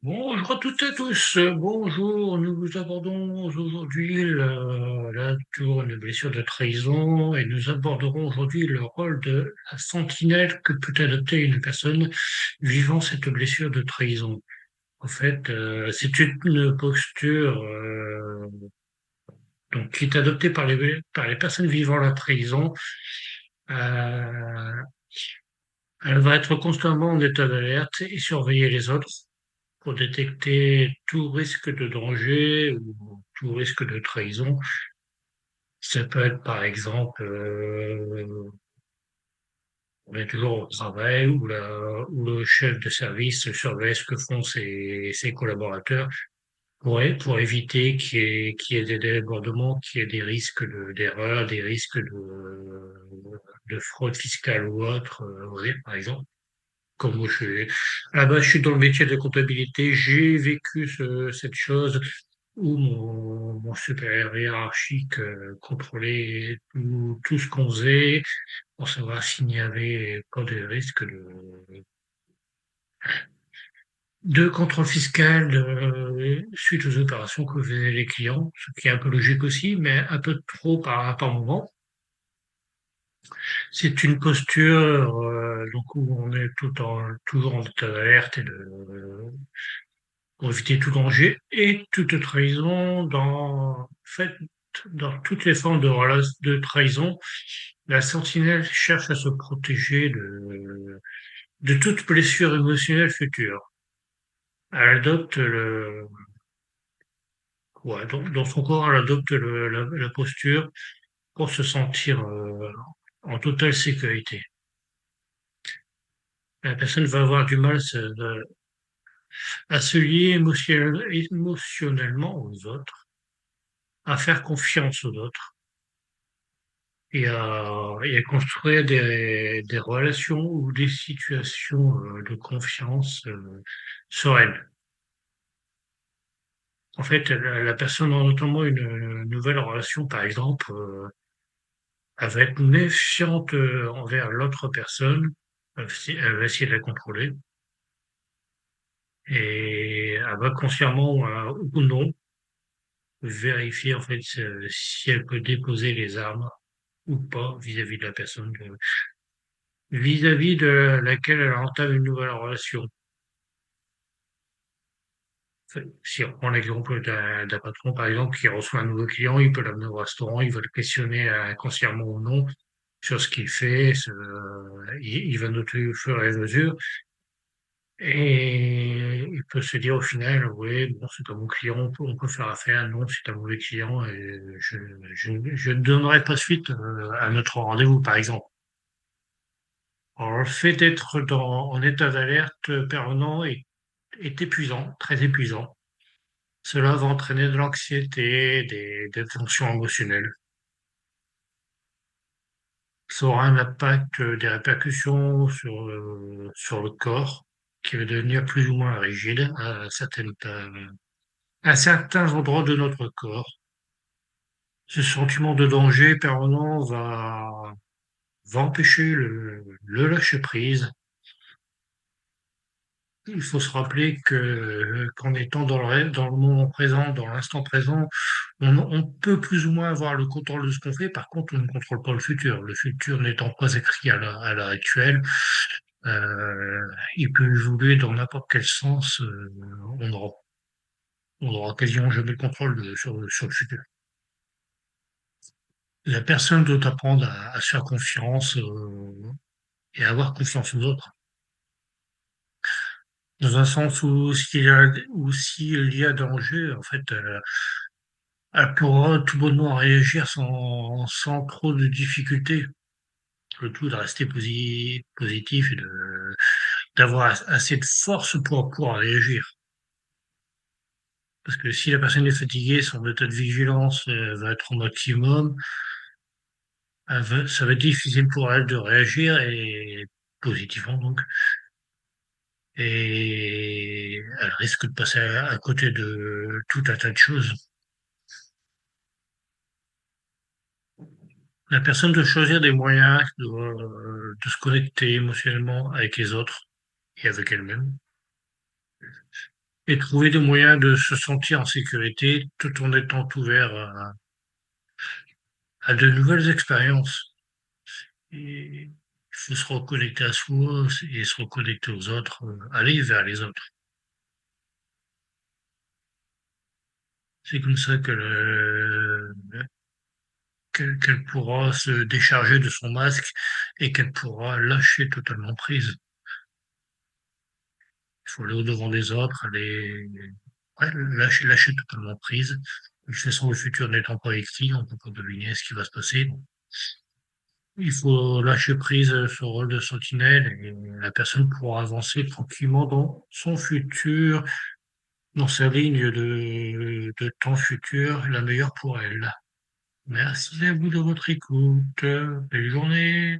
Bonjour à toutes et à tous. Bonjour, nous abordons aujourd'hui toujours une blessure de trahison et nous aborderons aujourd'hui le rôle de la sentinelle que peut adopter une personne vivant cette blessure de trahison. En fait, c'est une posture qui est adoptée par les personnes vivant la trahison. Euh, Elle va être constamment en état d'alerte et surveiller les autres pour détecter tout risque de danger ou tout risque de trahison. Ça peut être par exemple, on est toujours au travail où le chef de service surveille ce que font ses collaborateurs pour éviter qu'il y ait des débordements, qu'il y ait des risques d'erreur, des risques de fraude fiscale ou autre, oui, par exemple. Comme moi, à la base, je suis dans le métier de la comptabilité, j'ai vécu cette chose où mon supérieur hiérarchique contrôlait tout ce qu'on faisait pour savoir s'il n'y avait pas de risque de contrôle fiscal suite aux opérations que faisaient les clients, ce qui est un peu logique aussi, mais un peu trop par moment. C'est une posture où on est toujours en état d'alerte pour éviter tout danger et toute trahison en fait, dans toutes les formes de trahison, la sentinelle cherche à se protéger de toute blessure émotionnelle future. Elle adopte dans son corps, elle adopte la posture pour se sentir en totale sécurité. La personne va avoir du mal à se lier émotionnellement aux autres, à faire confiance aux autres et à construire des relations ou des situations de confiance sereines. En fait, la personne a notamment une nouvelle relation, par exemple, elle va être méfiante envers l'autre personne, elle va essayer de la contrôler, et elle va consciemment ou non vérifier en fait si elle peut déposer les armes ou pas vis-à-vis de la personne, vis-à-vis de laquelle elle entame une nouvelle relation. Si on prend l'exemple d'un patron, par exemple, qui reçoit un nouveau client, il peut l'amener au restaurant, il va le questionner inconsciemment ou non sur ce qu'il fait, il va noter au fur et à mesure, et il peut se dire au final, oui, bon, c'est un bon client, on peut faire affaire, non, c'est un mauvais client, et je ne donnerai pas suite à notre rendez-vous, par exemple. Alors, le fait d'être en état d'alerte permanent est épuisant, très épuisant. Cela va entraîner de l'anxiété, des tensions émotionnelles. Ça aura un impact, des répercussions sur le corps, qui va devenir plus ou moins rigide à certains endroits de notre corps. Ce sentiment de danger permanent va empêcher le lâcher-prise. Il faut se rappeler qu'en étant dans le moment présent, dans l'instant présent, on peut plus ou moins avoir le contrôle de ce qu'on fait. Par contre, on ne contrôle pas le futur. Le futur n'étant pas écrit à l'heure actuelle, euh, il peut évoluer dans n'importe quel sens. On n'aura on n'aura quasiment jamais le contrôle sur le futur. La personne doit apprendre à se faire confiance et à avoir confiance aux autres. Dans un sens où s'il y a danger, en fait, elle pourra tout bonnement réagir sans trop de difficultés. Le tout de rester positif et d'avoir assez de force pour pouvoir réagir. Parce que si la personne est fatiguée, son état de vigilance va être au maximum, ça va être difficile pour elle de réagir et positivement donc. Et elle risque de passer à côté de tout un tas de choses. La personne doit choisir des moyens de se connecter émotionnellement avec les autres et avec elle-même. et trouver des moyens de se sentir en sécurité tout en étant ouvert à de nouvelles expériences. Et il faut se reconnecter à soi et se reconnecter aux autres, aller vers les autres. C'est comme ça qu'elle pourra se décharger de son masque et qu'elle pourra lâcher totalement prise. Il faut aller au-devant des autres, ouais, lâcher totalement prise. De toute façon, le futur n'étant pas écrit, on peut pas deviner ce qui va se passer. Il faut lâcher prise son rôle de sentinelle et la personne pourra avancer tranquillement dans son futur, dans sa ligne de temps futur, la meilleure pour elle. Merci à vous de votre écoute. Belle journée.